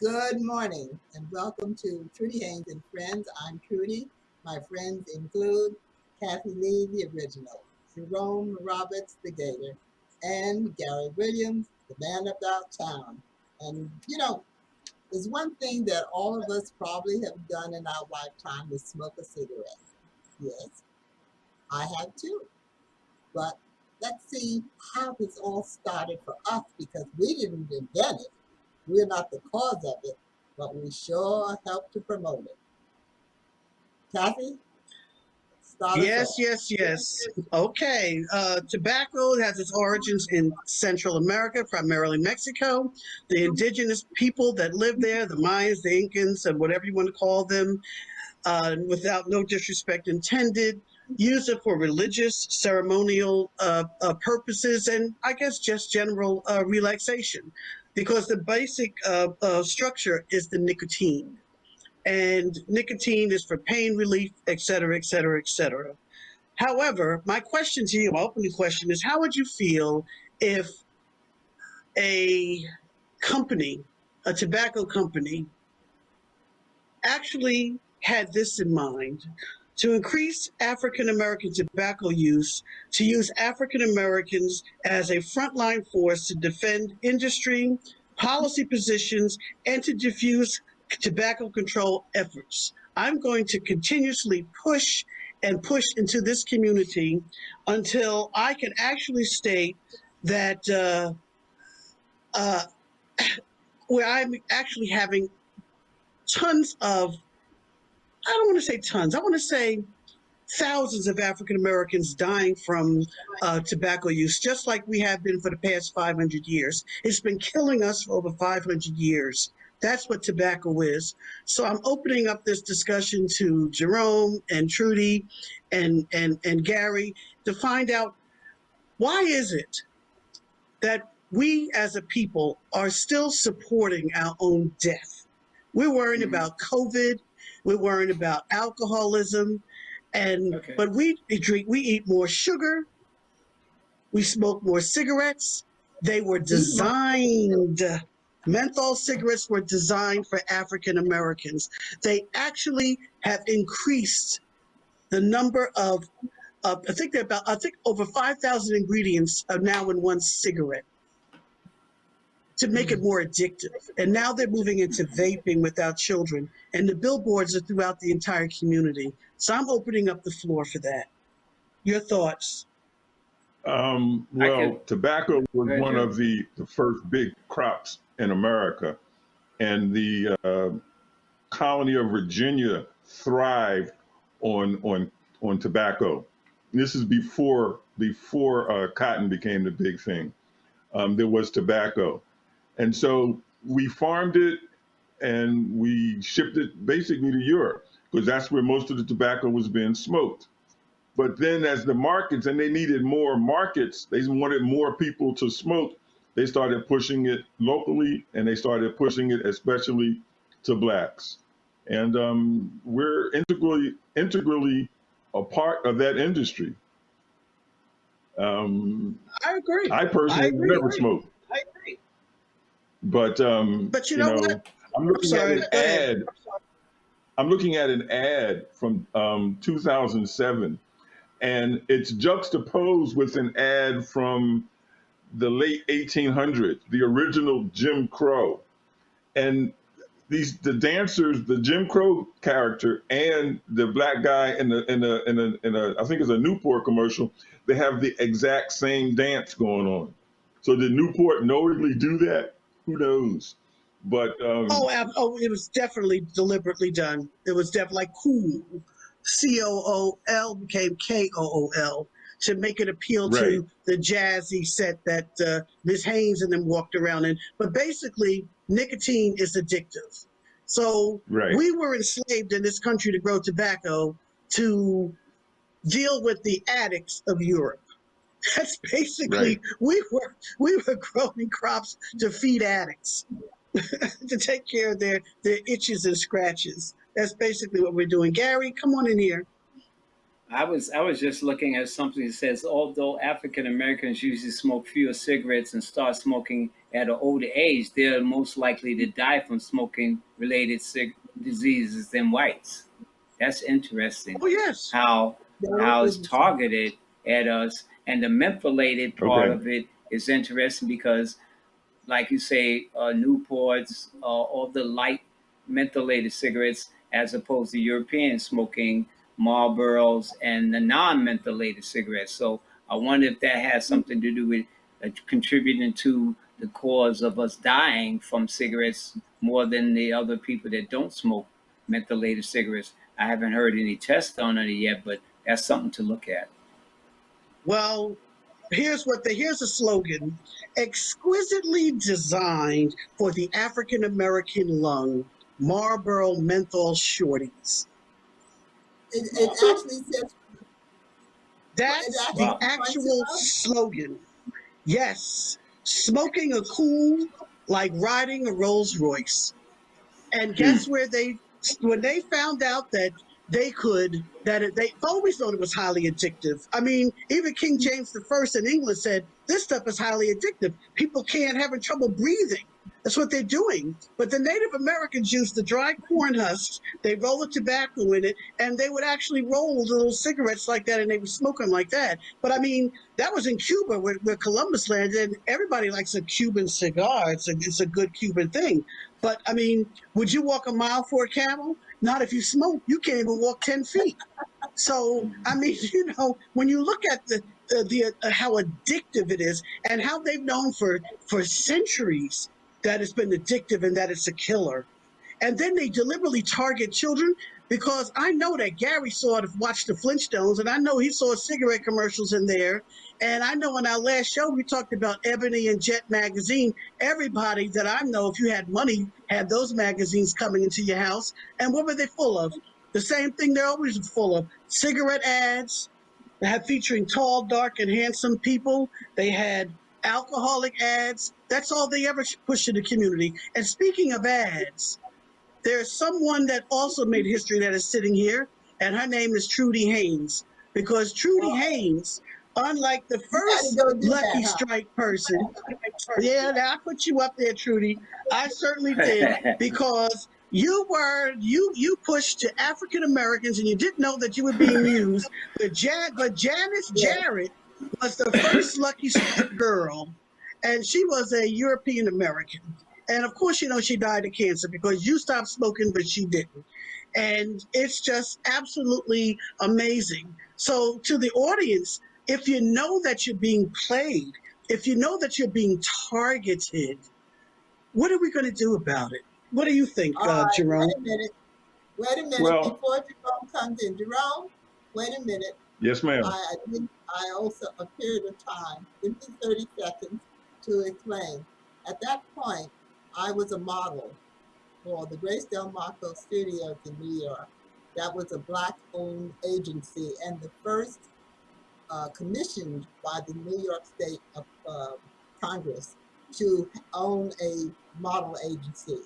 Good morning and welcome to Trudy Haynes and Friends. I'm Trudy. My friends include Kathy Lee, the original, Jerome Roberts, the Gator, and Gary Williams, the man about town. And there's one thing that all of us probably have done in our lifetime is smoke a cigarette. Yes, I have too. But let's see how this all started for us because we didn't invent it. We're not the cause of it, but we sure help to promote it. Kathy, start us Yes, off. yes, yes. Okay. Tobacco has its origins in Central America, primarily Mexico. The indigenous people that lived there, the Mayans, the Incans, and whatever you want to call them, without no disrespect intended, used it for religious, ceremonial purposes, and I guess just general relaxation, because the basic structure is the nicotine. And nicotine is for pain relief, et cetera, et cetera, et cetera. However, my question to you, my opening question is, how would you feel if a company, a tobacco company, actually had this in mind to increase African American tobacco use, to use African Americans as a frontline force to defend industry, policy positions, and to diffuse tobacco control efforts? I'm going to continuously push and push into this community until I can actually state that uh, where I'm actually having tons of, I don't want to say tons, I want to say thousands of African Americans dying from tobacco use, just like we have been for the past 500 years. It's been killing us for over 500 years. That's what tobacco is. So I'm opening up this discussion to Jerome and Trudy and Gary to find out, why is it that we as a people are still supporting our own death? We're worrying about COVID. We're worrying about alcoholism. Okay. But we eat more sugar. We smoke more cigarettes. They were designed, menthol cigarettes were designed for African Americans. They actually have increased the number of, I think over 5,000 ingredients are now in one cigarette to make it more addictive. And now they're moving into vaping with our children. And the billboards are throughout the entire community. So I'm opening up the floor for that. Your thoughts? Tobacco was Go ahead, one Joe. of the first big crops in America, and the colony of Virginia thrived on tobacco. This is before cotton became the big thing. There was tobacco, and so we farmed it and we shipped it basically to Europe because that's where most of the tobacco was being smoked. But then as the markets, and they needed more markets, they wanted more people to smoke, they started pushing it locally and they started pushing it especially to blacks. And we're integrally a part of that industry. I agree. I I personally agree. never smoked, I agree. but But you know what? I'm I'm looking at sorry. an Go ahead. ad. I'm looking at an ad from 2007, and it's juxtaposed with an ad from the late 1800s, the original Jim Crow. And the dancers, the Jim Crow character and the black guy in a I think it's a Newport commercial, they have the exact same dance going on. So did Newport knowingly do that? Who knows? But It was definitely deliberately done. It was definitely like cool. COOL became KOOL to make it appeal right, to the jazzy set that Miss Haynes and them walked around in. But basically, nicotine is addictive. So right, we were enslaved in this country to grow tobacco to deal with the addicts of Europe. That's right. basically we were growing crops to feed addicts. To take care of their itches and scratches. That's basically what we're doing. Gary, come on in here. I was just looking at something that says although African Americans usually smoke fewer cigarettes and start smoking at an older age, they're most likely to die from smoking related diseases than whites. That's interesting. Oh, yes. How That how is it's interesting. targeted at us, and the mentholated part Okay. of it is interesting because like you say, Newports, all the light mentholated cigarettes, as opposed to European smoking Marlboros and the non-mentholated cigarettes. So I wonder if that has something to do with contributing to the cause of us dying from cigarettes more than the other people that don't smoke mentholated cigarettes. I haven't heard any tests on it yet, but that's something to look at. Well, here's a slogan: exquisitely designed for the African American lung, Marlboro menthol shorties. It actually says, it That's the actually Wow. points to actual us. slogan. Yes, smoking a cool like riding a Rolls Royce. And guess Hmm. where when they found out that they always thought it was highly addictive. I mean, even King James the First in England said this stuff is highly addictive. People can't having trouble breathing. That's what they're doing. But the Native Americans used the dry corn husks. They roll the tobacco in it, and they would actually roll the little cigarettes like that, and they would smoke them like that. But I mean, that was in Cuba, where Columbus landed, and everybody likes a Cuban cigar. It's a good Cuban thing. But I mean, would you walk a mile for a camel? Not if you smoke. You can't even walk 10 feet. So, I mean, when you look at the how addictive it is and how they've known for centuries that it's been addictive and that it's a killer. And then they deliberately target children because I know that Gary watched the Flintstones, and I know he saw cigarette commercials in there. And I know in our last show we talked about Ebony and Jet magazine. Everybody that I know, if you had money, had those magazines coming into your house. And what were they full of? The same thing they're always full of: cigarette ads. They had featuring tall, dark, and handsome people. They had alcoholic ads. That's all they ever pushed in the community. And speaking of ads, there's someone that also made history that is sitting here, and her name is Trudy Haynes. Because Trudy Oh, Haynes, unlike the you had to first go do that, Lucky huh? Strike person, yeah, I put you up there, Trudy. I certainly did because you pushed to African Americans and you didn't know that you were being used. But Janice Yes. Jarrett was the first Lucky Strike girl, and she was a European American. And of course, she died of cancer because you stopped smoking, but she didn't. And it's just absolutely amazing. So, to the audience, if you know that you're being played, if you know that you're being targeted, what are we going to do about it? What do you think, All right, Jerome? wait a minute. Wait a minute Well, before Jerome comes in. Jerome, wait a minute. yes, ma'am. I also a period of time, give me 30 seconds to explain. At that point, I was a model for the Grace Del Marco Studios in New York. That was a Black-owned agency and the first commissioned by the New York State Congress to own a model agency.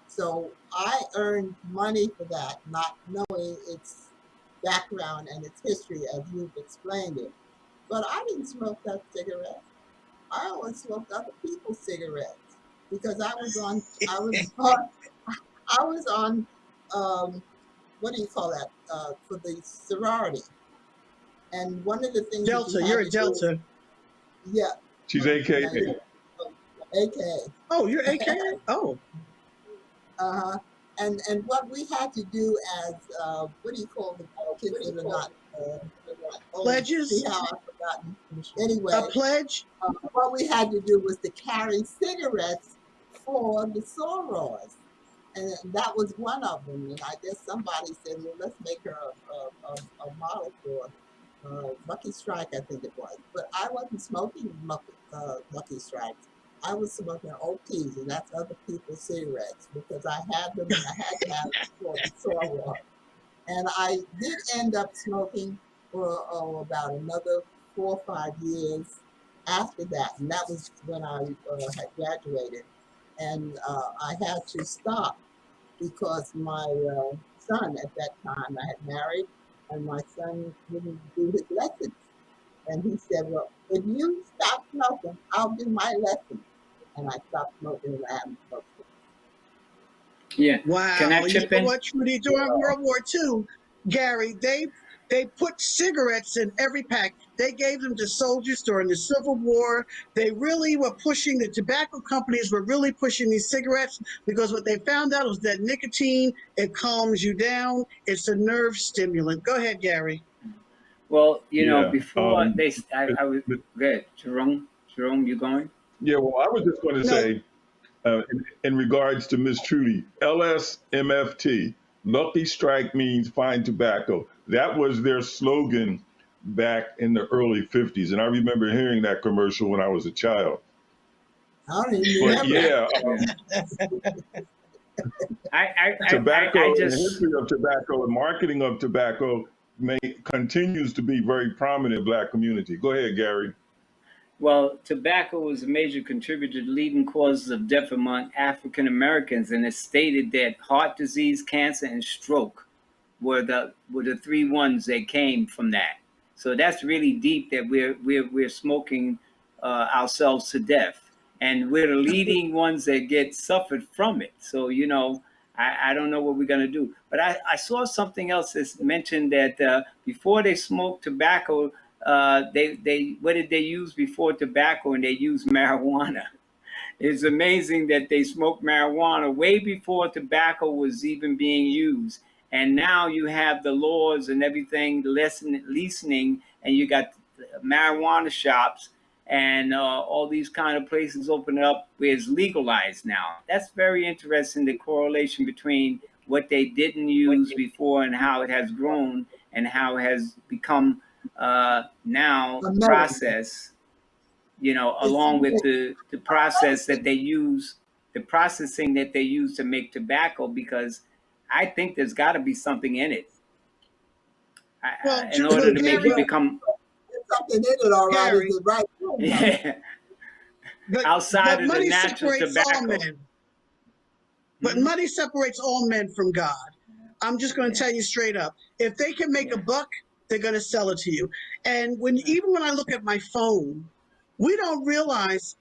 So I earned money for that, not knowing its background and its history as you've explained it. But I didn't smoke that cigarette. I always smoked other people's cigarettes because I was on what do you call that, for the sorority. And one of the things that you Delta, you're had a to do, Delta. yeah, She's now AKA. you AK. Oh, you're AKA? Oh, Uh-huh. And what we had to do as what do you call the kids that are not old? See pledges? how I've forgotten. A Anyway, pledge? what we had to do was to carry cigarettes for the sorors, and that was one of them. And I guess somebody said, "Well, let's make her a model for Lucky Strike," I think it was. But I wasn't smoking Lucky Strikes. I was smoking OPs, and that's other people's cigarettes because I had them and I had to have them for the soror. And I did end up smoking for about another 4 or 5 years after that. And that was when I had graduated. And I had to stop because my son at that time, I had married, and my son wouldn't do his lessons. And he said, well, if you stop smoking, I'll do my lessons. And I stopped smoking and I haven't smoked since. Yeah. Can I Wow. You chip know in? what, Trudy? During World War II, Gary, they put cigarettes in every pack. They gave them to soldiers during the Civil War. They really were pushing, the tobacco companies were really pushing these cigarettes because what they found out was that nicotine, it calms you down. It's a nerve stimulant. Go ahead, Gary. Well, Yeah. before I was good. Jerome, you going? Yeah. Well, I was just going to No, say, in regards to Miss Trudy, LSMFT, Lucky Strike means fine tobacco. That was their slogan back in the early 50s. And I remember hearing that commercial when I was a child. I don't even But remember that. yeah, Yeah. I tobacco, the just history of tobacco and marketing of tobacco continues to be very prominent in Black community. Go ahead, Gary. Well, tobacco was a major contributor to leading causes of death among African Americans, and it's stated that heart disease, cancer, and stroke were the three ones that came from that. So that's really deep that we're smoking ourselves to death, and we're the leading ones that get suffered from it. So I don't know what we're gonna do. But I saw something else that mentioned that before they smoked tobacco, they what did they use before tobacco? And they used marijuana. It's amazing that they smoked marijuana way before tobacco was even being used. And now you have the laws and everything leasing, and you got marijuana shops and all these kind of places open up where it's legalized now. That's very interesting, the correlation between what they didn't use before and how it has grown and how it has become now American. processed, It's along with the process that amazing. they use, the processing that they use to make tobacco, because I think there's got to be something in it well, in order to make you Gary, become There's something in it, all right. Is Gary, the right doing though? yeah, but outside of the money natural separates all tobacco. men. But Hmm? money separates all men from God. I'm just going to Yeah, tell you straight up. If they can make a yeah. buck, they're going to sell it to you. And Yeah. even when I look at my phone, we don't realize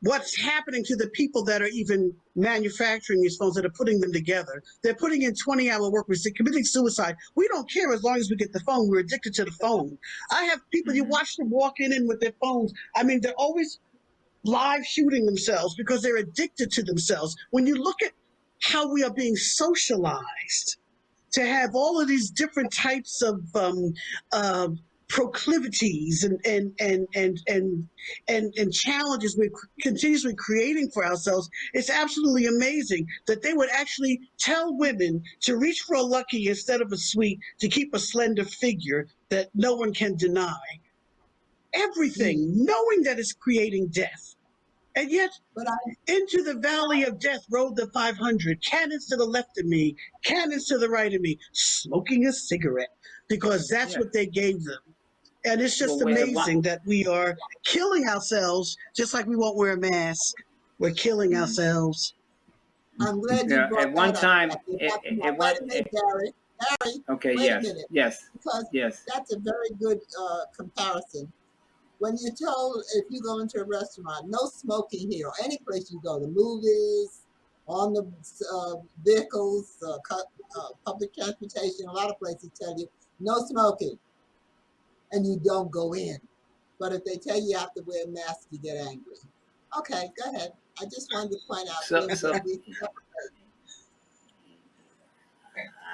what's happening to the people that are even manufacturing these phones, that are putting them together. They're putting in 20-hour work weeks, they're committing suicide. We don't care as long as we get the phone. We're addicted to the phone. I have people, you Hmm. watch them walking in with their phones. I mean, they're always live shooting themselves because they're addicted to themselves. When you look at how we are being socialized to have all of these different types of uh, proclivities and challenges we're continuously creating for ourselves, it's absolutely amazing that they would actually tell women to reach for a lucky instead of a sweet to keep a slender figure that no one can deny. Everything, Mm. knowing that it's creating death. And yet, But I, into the valley of death rode the 500, cannons to the left of me, cannons to the right of me, smoking a cigarette, because that's Yeah. what they gave them. And it's Well, just amazing that we are killing ourselves just like we won't wear a mask. We're killing mhm. ourselves. I'm glad you Yeah. At brought one that up. time, Now, wait a minute, Gary. Gary, okay. wait a Yes. minute, Yes. because Yes. that's a very good comparison. When you told, if you go into a restaurant, no smoking here, or any place you go, the movies, on the vehicles, public transportation, a lot of places tell you no smoking, and you don't go in. But if they tell you you have to wear a mask, you get angry. Okay, go ahead. I just wanted to point out So things that so we can separate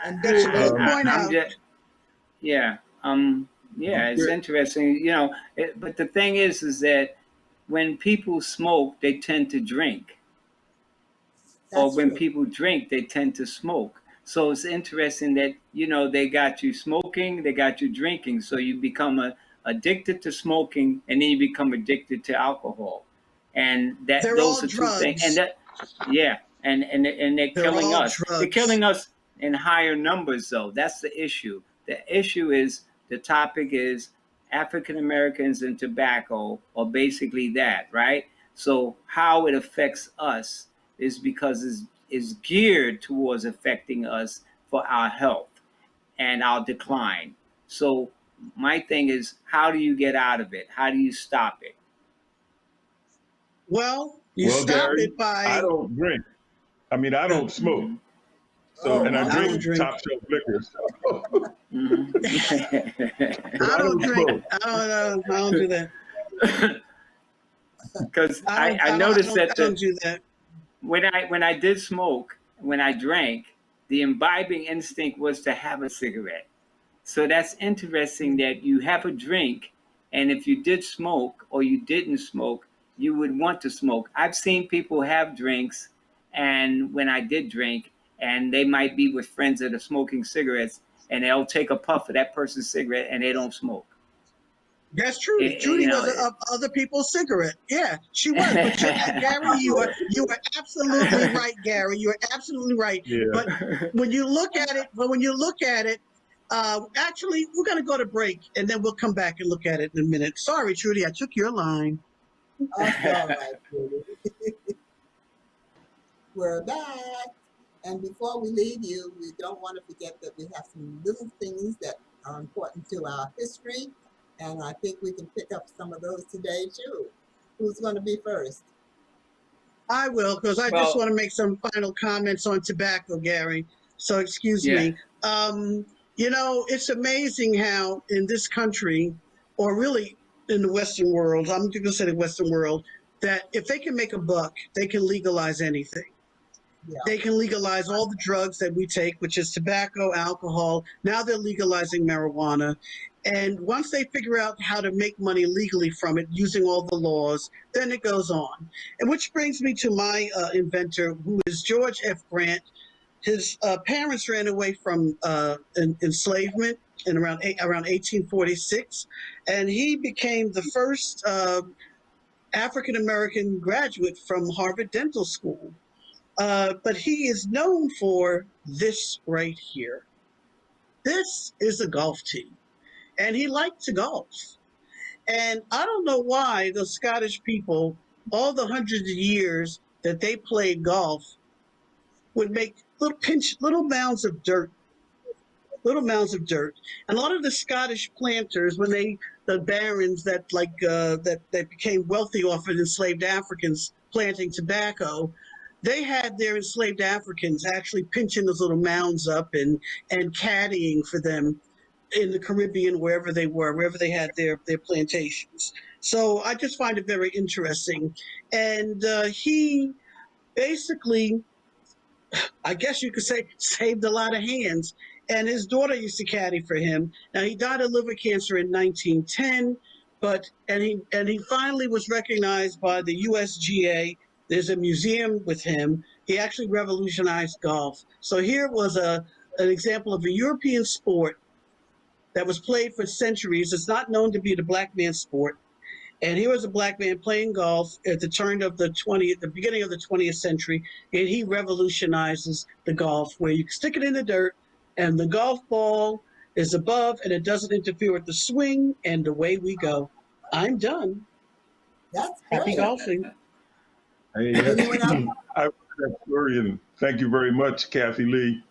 and That's do a away good with. Um, point I'm out. just yeah yeah, it's there- interesting, but the thing is that when people smoke, they tend to drink, or That's when true. people drink, they tend to smoke. So it's interesting that they got you smoking, they got you drinking, so you become addicted to smoking, and then you become addicted to alcohol, and that They're those all are two things. And drugs. that, yeah, and they're They're killing all us. They're drugs. killing us in higher numbers, though. That's the issue. The issue is the topic is African Americans and tobacco, or basically that, right? So how it affects us is because it's geared towards affecting us for our health. and I'll decline. So my thing is, how do you get out of it? How do you stop it? Well, you Well, stop Gary, it I by, don't drink. I mean, I don't smoke. Mm-hmm. So, Oh, and I I drink don't okay. drink. top shelf liquor, so, but Mm-hmm. I I don't don't drink. smoke. I don't do that. Because I noticed I that don't do that. when I did smoke, when I drank, the imbibing instinct was to have a cigarette. So that's interesting that you have a drink, and if you did smoke or you didn't smoke, you would want to smoke. I've seen people have drinks, and when I did drink, and they might be with friends that are smoking cigarettes, and they'll take a puff of that person's cigarette and they don't smoke. That's Trudy. Trudy You was know. a other people's cigarette. Yeah, she was. But Gary, you are absolutely right, Gary. You are absolutely right. Yeah. But when you look at it, actually, we're going to go to break, and then we'll come back and look at it in a minute. Sorry, Trudy, I took your line. That's all right, Judy. We're back. And before we leave you, we don't want to forget that we have some little things that are important to our history. And I think we can pick up some of those today, too. Who's going to be first? I will, because I just Well, want to make some final comments on tobacco, Gary. So excuse yeah. me. It's amazing how in this country, or really in the Western world, I'm going to say the Western world, that if they can make a buck, they can legalize anything. Yeah. They can legalize all the drugs that we take, which is tobacco, alcohol. Now they're legalizing marijuana. And once they figure out how to make money legally from it using all the laws, then it goes on. And which brings me to my inventor, who is George F. Grant. His parents ran away from enslavement in around 1846, and he became the first African American graduate from Harvard Dental School. But he is known for this right here. This is a golf tee, and he liked to golf. And I don't know why the Scottish people, all the hundreds of years that they played golf, would make little mounds of dirt, little mounds of dirt. And a lot of the Scottish planters, the barons that became wealthy off of enslaved Africans planting tobacco, they had their enslaved Africans actually pinching those little mounds up and caddying for them in the Caribbean, wherever they were, wherever they had their plantations. So I just find it very interesting. And he basically, I guess you could say, saved a lot of hands. And his daughter used to caddy for him. Now he died of liver cancer in 1910, but he finally was recognized by the USGA. There's a museum with him. He actually revolutionized golf. So here was an example of a European sport that was played for centuries. It's not known to be the black man's sport. And here was a black man playing golf at the beginning of the 20th century, and he revolutionizes the golf where you stick it in the dirt and the golf ball is above and it doesn't interfere with the swing, and away we go. I'm done. That's Happy great. golfing. Hey, Anyone else? I heard that story, and thank you very much, Kathy Lee.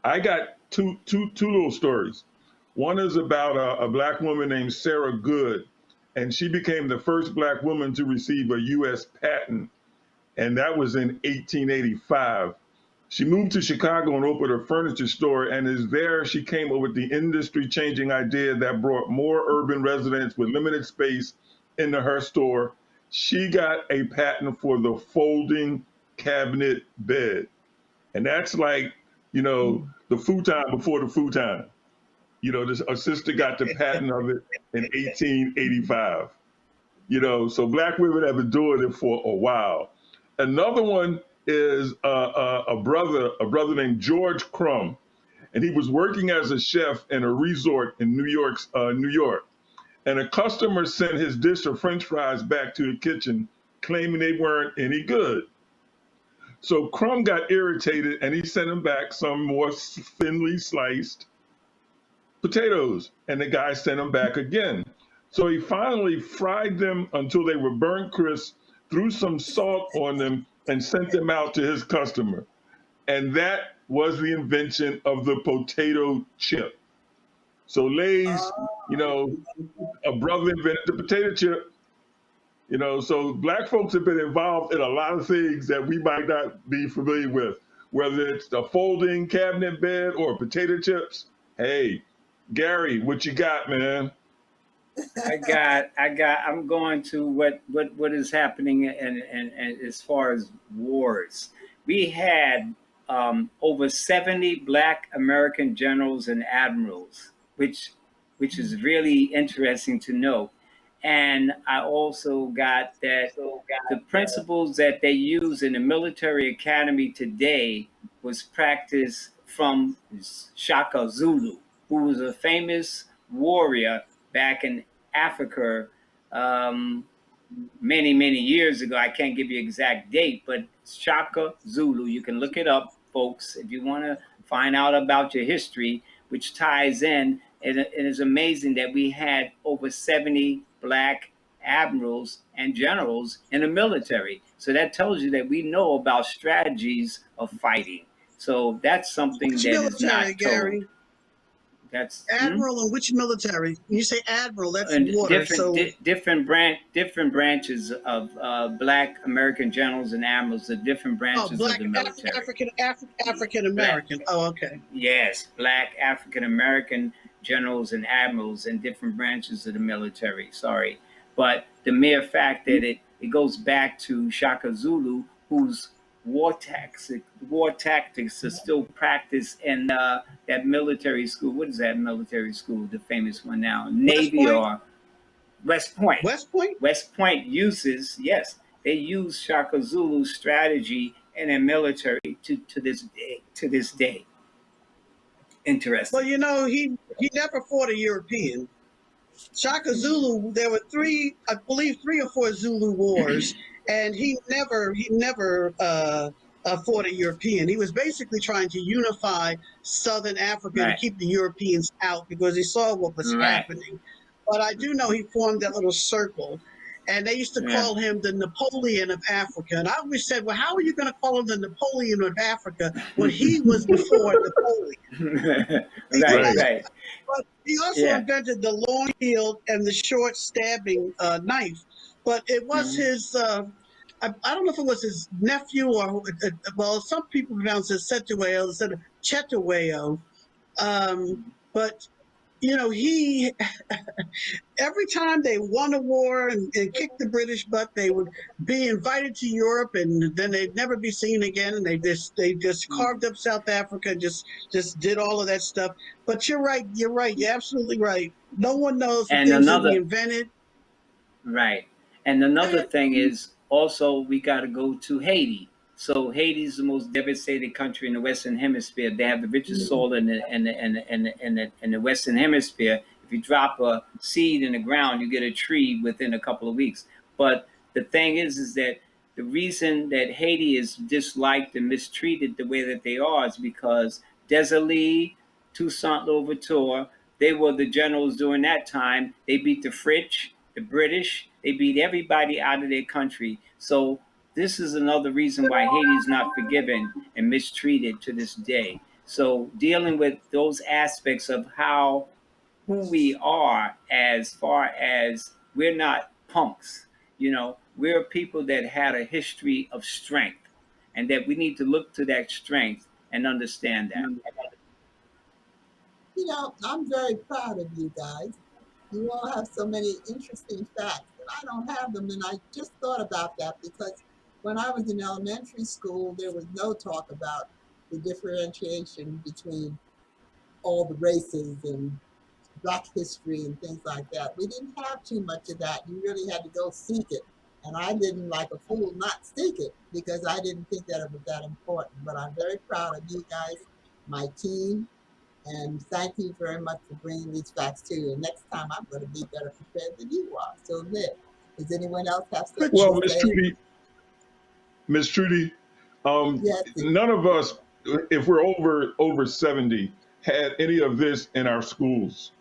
I got two little stories. One is about a black woman named Sarah Good, and she became the first black woman to receive a U.S. patent, and that was in 1885. She moved to Chicago and opened a furniture store, and is there she came up with the industry-changing idea that brought more urban residents with limited space into her store. She got a patent for the folding cabinet bed. And that's like, the futon before the futon. Her sister got the patent of it in 1885. So black women have been doing it for a while. Another one is a brother named George Crumb, and he was working as a chef in a resort in New York. And a customer sent his dish of French fries back to the kitchen, claiming they weren't any good. So Crumb got irritated, and he sent him back some more thinly sliced potatoes, and the guy sent them back again. So he finally fried them until they were burnt crisp, threw some salt on them, and sent them out to his customer. And that was the invention of the potato chip. So Lay's, Oh, a brother invented the potato chip. So black folks have been involved in a lot of things that we might not be familiar with, whether it's a folding cabinet bed or potato chips. Hey, Gary, what you got, man? I'm going to what is happening and as far as wars. We had over 70 black American generals and admirals, which is really interesting to know. And I also got that the principles that they use in the military academy today was practiced from Shaka Zulu, who was a famous warrior back in Africa um, many years ago. I can't give you exact date, but Shaka Zulu. You can look it up, folks, if you want to find out about your history, which ties in. And it is amazing that we had over 70 black admirals and generals in the military. So that tells you that we know about strategies of fighting. So that's something Which that is military, not told. Gary? That's Admiral and which military? You say admiral, that's and water. So, different branches of Black American generals and admirals, the different oh, branches of black the military. African Black, American. Oh, okay. yes, Black African American generals and admirals in different branches of the military. Sorry, but the mere fact that it goes back to Shaka Zulu, whose war tactics are still practiced in that military school. What is that military school? The famous one now, West Navy Point? or West Point. West Point? West Point uses, yes, they use Shaka Zulu strategy in their military to this day. To this day, Well, interesting. he never fought a European. Shaka Zulu, there were three, I believe, 3 or 4 Zulu wars, and he never fought a European. He was basically trying to unify Southern Africa to Right, keep the Europeans out because he saw what was right, happening. But I do know he formed that little circle, and they used to yeah, call him the Napoleon of Africa. And I always said, well, how are you going to call him the Napoleon of Africa when he was before Napoleon? right, Because Right. right, but he also yeah, invented the long shield and the short stabbing knife. But it was hmm his, I don't know if it was his nephew or, well, some people pronounce it Cetaweo instead of Chetaweo. But, he every time they won a war and kicked the British butt, they would be invited to Europe, and then they'd never be seen again. And they just carved up South Africa, just did all of that stuff. But you're right. You're right. You're absolutely right. No one knows the and things that he another invented. Right. And another thing is also we got to go to Haiti. So Haiti is the most devastated country in the Western Hemisphere. They have the richest soil in the Western Hemisphere. If you drop a seed in the ground, you get a tree within a couple of weeks. But the thing is that the reason that Haiti is disliked and mistreated the way that they are is because Desailly, Toussaint Louverture, they were the generals during that time. They beat the French, the British. They beat everybody out of their country. So this is another reason why Haiti is not forgiven and mistreated to this day. So dealing with those aspects of how who we are as far as we're not punks, we're people that had a history of strength and that we need to look to that strength and understand that. I'm very proud of you guys. You all have so many interesting facts, and I don't have them. And I just thought about that because when I was in elementary school, there was no talk about the differentiation between all the races and Black history and things like that. We didn't have too much of that. You really had to go seek it. And I didn't, like a fool, not seek it because I didn't think that it was that important. But I'm very proud of you guys, my team, and thank you very much for bringing these facts to you. And next time I'm going to be better prepared than you are. So, Liv, does anyone else have something Well, to say? Miss Trudy, Yes. none of us, if we're over 70, had any of this in our schools.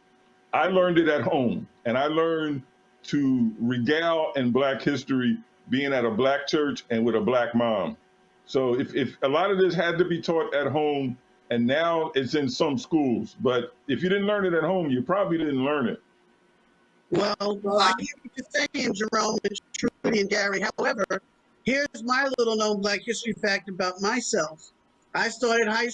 I learned it at home, and I learned to regale in Black history being at a Black church and with a Black mom. So if a lot of this had to be taught at home, and now it's in some schools. But if you didn't learn it at home, you probably didn't learn it. Well, Well, I hear what you're saying, Jerome and Trudy and Gary. However, here's my little known Black history fact about myself. I started high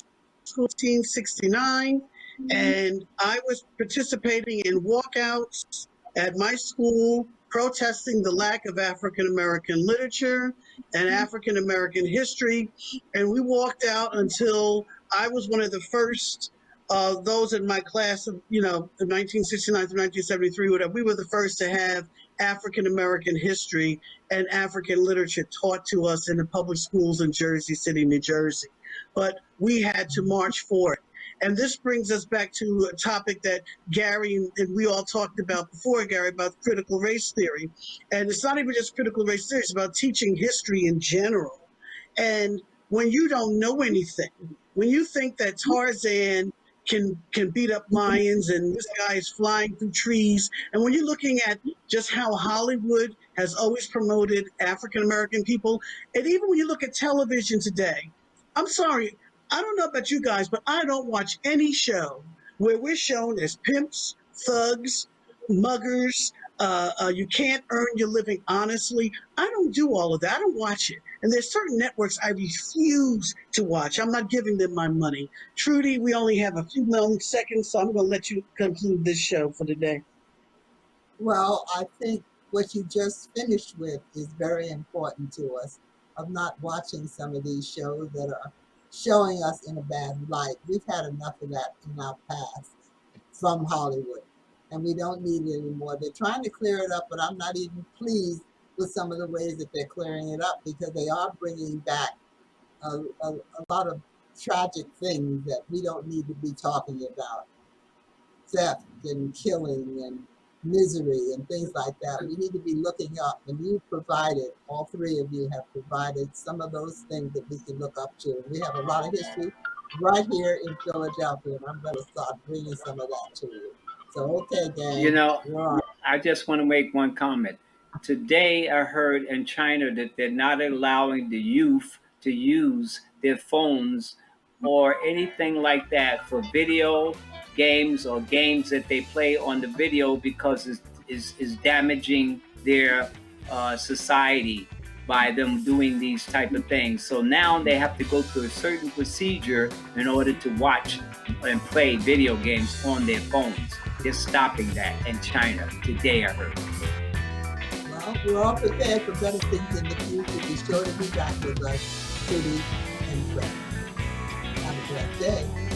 school in 1969, and I was participating in walkouts at my school protesting the lack of African American literature and African American history. And we walked out until I was one of the first those in my class of, 1969 to 1973, whatever, we were the first to have African American history and African literature taught to us in the public schools in Jersey City, New Jersey. But we had to march for it. And this brings us back to a topic that Gary and we all talked about before, Gary, about critical race theory. And it's not even just critical race theory, it's about teaching history in general. And when you don't know anything, when you think that Tarzan can beat up lions and this guy is flying through trees, and when you're looking at just how Hollywood has always promoted African American people, and even when you look at television today, I'm sorry, I don't know about you guys, but I don't watch any show where we're shown as pimps, thugs, muggers. You can't earn your living honestly. I don't do all of that. I don't watch it. And there's certain networks I refuse to watch. I'm not giving them my money. Trudy, we only have a few long seconds, so I'm going to let you conclude this show for today. well, I think what you just finished with is very important to us, of not watching some of these shows that are showing us in a bad light. We've had enough of that in our past from Hollywood, and we don't need it anymore. They're trying to clear it up, but I'm not even pleased with some of the ways that they're clearing it up, because they are bringing back a lot of tragic things that we don't need to be talking about. Theft and killing and misery and things like that. We need to be looking up, and you've provided, all three of you have provided some of those things that we can look up to. We have a lot of history right here in Philadelphia, and I'm going to start bringing some of that to you. So, okay, You gang, know, you're on. I just want to make one comment. Today, I heard in China that they're not allowing the youth to use their phones or anything like that for video games or games that they play on the video, because it's damaging their society by them doing these type of things. So now they have to go through a certain procedure in order to watch and play video games on their phones. They're stopping that in China today, I heard. Well, we're all prepared for better things in the future. Be sure to be back with us, City and Friends. Have a blessed day.